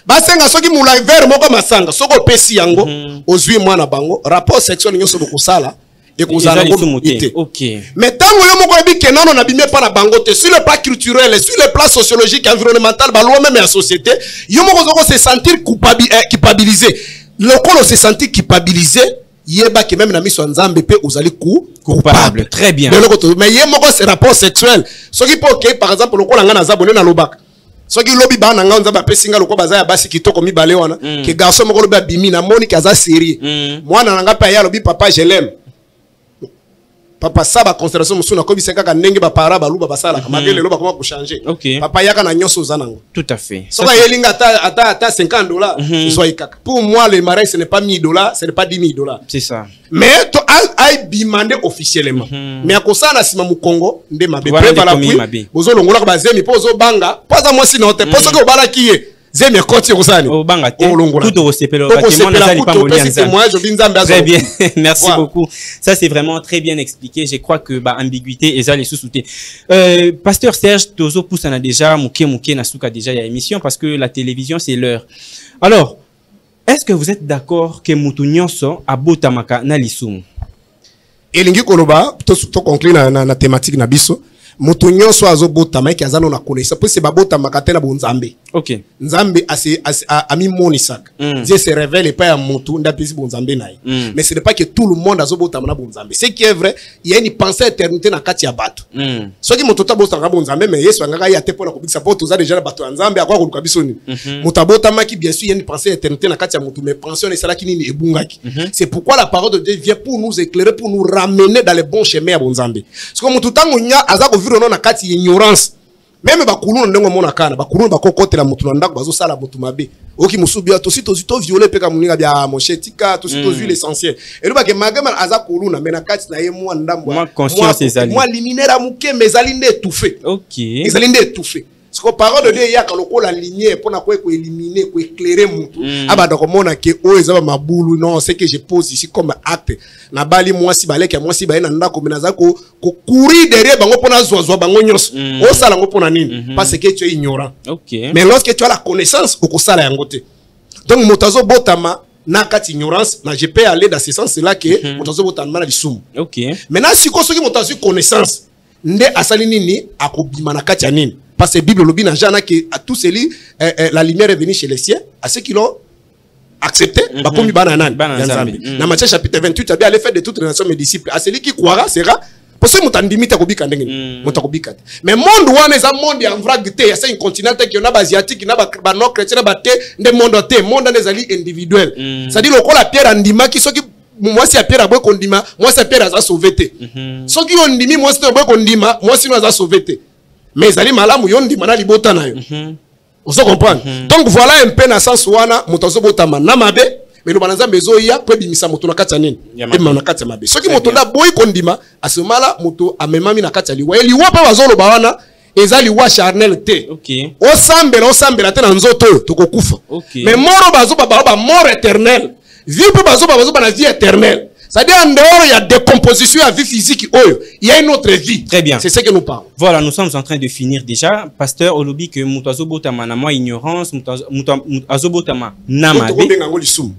basenga soki mula verre moko masanga soko pesi yango ozwi mwana bango rapport sexuel nyonso bokosala et kozala ngomite OK mais tango yo moko ebi kenano na bimé pa na bango te sur le plan culturel sur le plan sociologique environnemental ba loi même la société yo moko zoko se sentir culpabilisé lokolo se sentir culpabilisé yeba que même na miso nzambe pe ozali coupable très bien mais yé moko c'est rapport sexuel soki po ke par exemple lokolo nga na zabone na lobaka soki lobi ba na nga nzamba pe singa lokolo baza ya basi kitoko mibale wana ke garçon moko lobi abimi na moni kaza série mwana na nga pa ya lobi papa je l'aime papa ça ba considération musuna ko biseka ka ndenge ba para ba luba basala ka magele loba comment pour changer papa yaka na nyoso zanango tout à fait so ka yelinga ata $50 soit ikaka pour moi le mariage ce n'est pas $1000 ce n'est pas $10,000 c'est ça mais to ai demandé officiellement mais akosa na sima mu Congo nde mabe preuve la pluie bozo longola ba zemi pozo banga poza moi sino te pozo ko bala kiye zemi koti kozani o banga te tout au sepelo très bien merci beaucoup ça c'est vraiment très bien expliqué je crois que ba ambiguïté eza les sous-souté pasteur Serge Tozo poussana déjà muke na suka déjà ya émission parce que la télévision c'est l'heure alors est-ce que vous êtes d'accord que mutu nyonso abotamaka na lisumu elingi koloba to conclure na thématique na biso mutu nyonso azobotama ki azano na connaissance pour se babotama te na bonzambe OK nzambe ami monisaka Dieu se révèle pas à mutu ndapisi bonzambe naye mais ce n'est pas que tout le monde azobotama na bonzambe ce qui est vrai il y a une pensée éternité na kati ya bato soki mutu tabotama bonzambe mais Yesu ngaka ya te pona kubisa poto za déjà bato ya nzambe akwa koluka biso ni mutu abotama ki bien sûr il y a une pensée éternité na kati ya mutu mais pension esala ki nini ebungaki c'est pourquoi la parole de Dieu vient pour nous éclairer pour nous ramener dans le bon chemin ya bonzambe parce que mutu tango nya azako vivre na kati ignorance même bakuluna ndongo mona kana bakuluna bakokotela mutu na ndako bazo sala mutu mabe oki musubia to sito zito violer peka muninga bya moshetika to sito vu l'essentiel et luba ke magama azakuluna mena kati na ye mwa ndambo moi conscience ezali moi liminaire muke mezali nde étouffé OK ezali nde étouffé parce que parole de Dieu yaka lokola lumière pour na ko éliminer ko éclairer mutu abada ko mona ke o ezaba mabulu non c'est que je pose ici comme acte na bali mwasi baleke mwasi ba na ndako menaza ko courir derrière bango pona zozo bango nyos o sala ngo pona nini parce que tu es ignorant OK mais lorsque tu as la connaissance o ko sala yango te donc motazo botama na kati ignorance na je peux aller dans ce sens là que motazo botama na lisumu OK maintenant si ko soki motazo connaissance nde asali nini akobima na kati ya nini parce que la Bible lobby n'a jamais que à tous ces lits la lumière est venue chez les siens à ceux qui l'ont accepté bah comme banane dans Matthieu chapitre 28 tu as bien aller faire de toutes les nations mes disciples à celui qui croira sera parce que mutandimita kobika ndenge mutakobika mais monde wana eza monde en vrague te ya c'est un continent qui on a asiatique na ba non chrétien ba te de monde te monde ezali individuel ça dit lokola pierre andima ki soki moi si pierre abwe kondima moi si pierre aza sauvé te soki on ndimi moi si abwe kondima moi si aza sauvé te mais zali malamu yondi mana libota na yo on se comprend donc voilà un peu na sens wana motozo botama na mabe mais le banza bezo ya pe bimisa moto na kati nini e na kati mabe soki moto nda boy kondima asemala moto amemami na kati liwa liwa pa bazolo bawana ezali wa charnel te OK o sambela te na nzoto tokokufa mais moro bazo ba mort éternelle vie pe bazo ba na vie éternelle. C'est-à-dire en dehors, il y a des compositions à vie physique, il y a une autre vie. Très bien. C'est ce que nous parlons. Voilà, nous sommes en train de finir déjà. Pasteur Olobi que mutazo botama na moi ignorance, mutazo botama na mabe.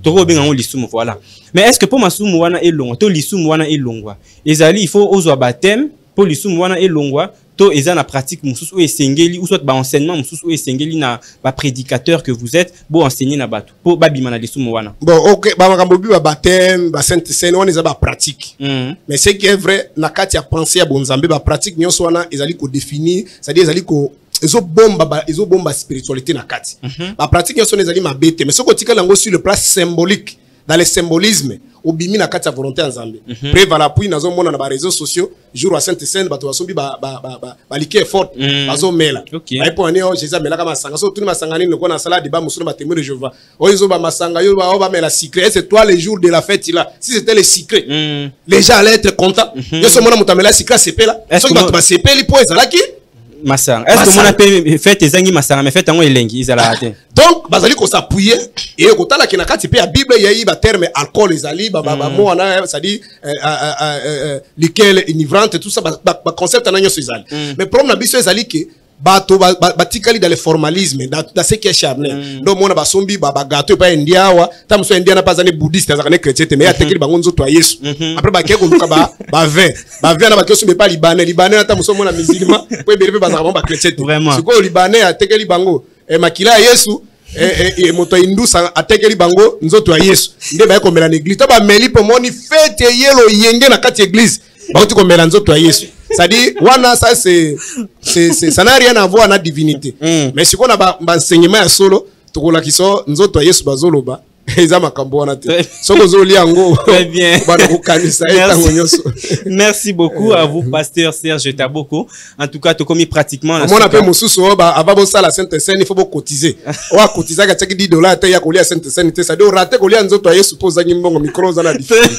Toko bengango lisumu, voilà. Mais est-ce que pour masumu wana elongwa, to lisumu wana elongwa. Ezali il faut ozo baptême pour lisumu wana elongwa. To eza na pratique mususu ou esengeli ou soit ba enseignement mususu ou esengeli na ba prédicateur que vous êtes bo enseigner na batu po babima na lisumu wana. Bon OK ba makambo bi ba baptême ba sainte seine on eza ba pratique mais ce qui est vrai na kati ya penser ya bonzambe ba pratique nyonso wana ezali ko définir c'est-à-dire ezali ko ezo bomba spiritualité na kati ba pratique nyonso ezali mabete mais ce ko tika lango sur le plan symbolique dans le symbolisme, au bimi na kati ya volonté en Zambie. Preuve à l'appui, nous avons na réseaux sociaux, jour à Sainte-Seine, bato basombi baliki est forte, bazo mela. Ba po ane o Jésus mela kama sanga, so tout masanga ni ko na salade ba musuno ba témoin de Jéhovah. O izo ba masanga yo ba mela secret, c'est toi le jour de la fête là. Si c'était le secret, les gens allaient être contents. Yo so mona mutamela secret c'est là. So ki bato ba sepeli po ezalaki Masanga. Est-ce que mon appel fait ezangi masanga mais fait tango elengi izala te. Donc bazali ko s'appuyer et ko tala ki na kati pe ya Bible yayi ba terme alcool ezali ba mo ana ça dit liqueur enivrante tout ça ba concept na nyoso ezali. Mais problème na biso ezali que bato batikali dans le formalisme dans ce qui est charnel. Donc mona ba sombi ba gâteau pa indiawa, tam so india na pas zane bouddhiste za ne chrétien mais ya tekeli bango nzoto ya Yesu. Après ba ke ko luka ba vin na ba ke so me pas libanais na tam so mona musulman po ebele ba za ba chrétien. Siko libanais ya tekeli bango e makila ya Yesu et moto indusa atekeli bango nzoto ya Yesu. Nde ba ko mela na église. To ba meli po moni fête yelo yenge na kati église. Ba ko mela nzoto ya Yesu. C'est-à-dire, ça ça n'a rien à voir avec la divinité. Mais si on a un enseignement à solo, tout le qui sont nous autres Yesu bazoloba, ils ont makambo na te. Très bien. Merci beaucoup à vous, pasteur Serge Taboko. En tout cas, tu commis pratiquement. On appelle Moussou avant ça la Sainte-Seine, il faut cotiser. On va cotiser à $10 il y a coller à Sainte-Seine, ça doit rater coller à nous autres Yesu suppose à un micro dans la difficulté.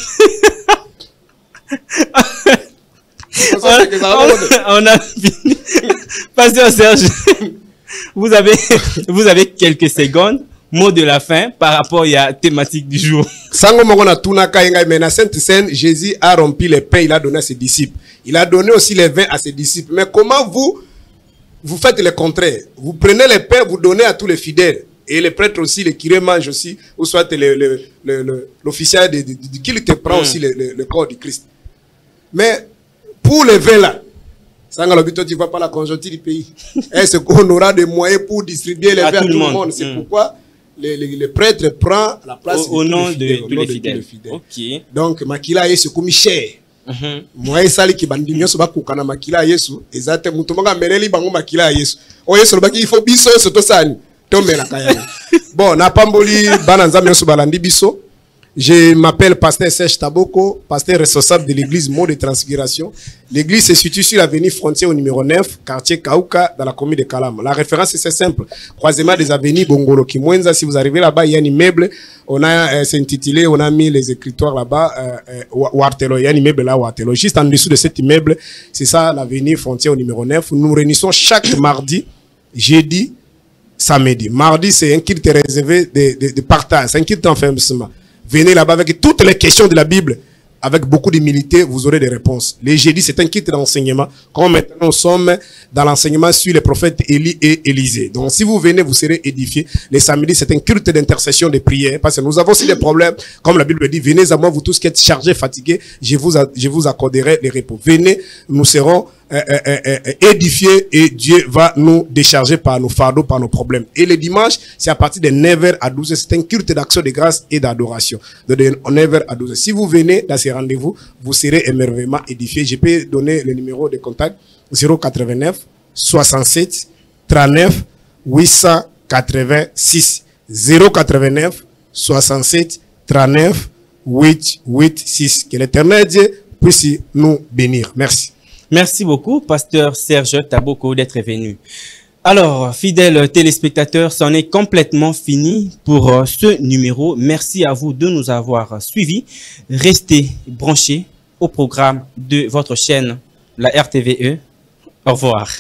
On a fini. Pasteur Serge, vous avez quelques secondes. Mot de la fin par rapport à la thématique du jour. Jésus a rempli les pains, il a donné à ses disciples. Il a donné aussi les vins à ses disciples. Mais comment vous faites le contraire? Vous prenez les pains, vous donnez à tous les fidèles. Et les prêtres aussi, les curés mangent aussi. Ou soit l'officier qui te prend aussi le corps du Christ. Mais pour les vins là, ça tu ne vois pas la conjoncture du pays. Est-ce qu'on aura des moyens pour distribuer les vins à tout le monde? C'est pourquoi les prêtres prennent la place au nom de tous les fidèles. Okay. Donc, makila yesu comme cher. Moi, sali ki bandi nyoso ba kukana makila yesu. Ezate mutu manga meleli bango makila yesu. O yesu lobaki il faut biso soto sani. Tomela kaya. Bon, na pamboli bananza nyoso balandi biso. Je m'appelle pasteur Serge Taboko, pasteur responsable de l'église Mont de Transfiguration. L'église se situe sur l'avenue Frontière au numéro 9, quartier Kauka, dans la commune de Kalam. La référence est simple. Croisement des avenues Bongolo Kimwenza. Si vous arrivez là-bas, il y a un immeuble. On a, c'est intitulé, on a mis les écritoires là-bas, Wartelo. Il y a un immeuble là, Wartelo. Juste en dessous de cet immeuble, c'est ça, l'avenue Frontière au numéro 9. Nous nous réunissons chaque mardi, jeudi, samedi. Mardi, c'est un culte réservé de partage. C'est un culte d'enfermement. Venez là-bas avec toutes les questions de la Bible. Avec beaucoup d'humilité, vous aurez des réponses. Les jeudis, c'est un kit d'enseignement. Comme maintenant, nous sommes dans l'enseignement sur les prophètes Élie et Élisée. Donc, si vous venez, vous serez édifiés. Les samedis, c'est un culte d'intercession, de prière. Parce que nous avons aussi des problèmes. Comme la Bible dit, venez à moi, vous tous qui êtes chargés, fatigués, je vous accorderai les repos. Venez, nous serons édifiés et Dieu va nous décharger par nos fardeaux, par nos problèmes. Et le dimanche, c'est à partir de 9h à 12h. C'est un culte d'action de grâce et d'adoration. De 9h à 12h. Si vous venez dans ces rendez-vous, vous serez émerveillement édifiés. Je peux donner le numéro de contact 089 67 39 886. 089 67 39 886. Que l'Éternel Dieu puisse nous bénir. Merci. Merci beaucoup, pasteur Serge Taboko, d'être venu. Alors, fidèles téléspectateurs, c'en est complètement fini pour ce numéro. Merci à vous de nous avoir suivis. Restez branchés au programme de votre chaîne, la RTVE. Au revoir.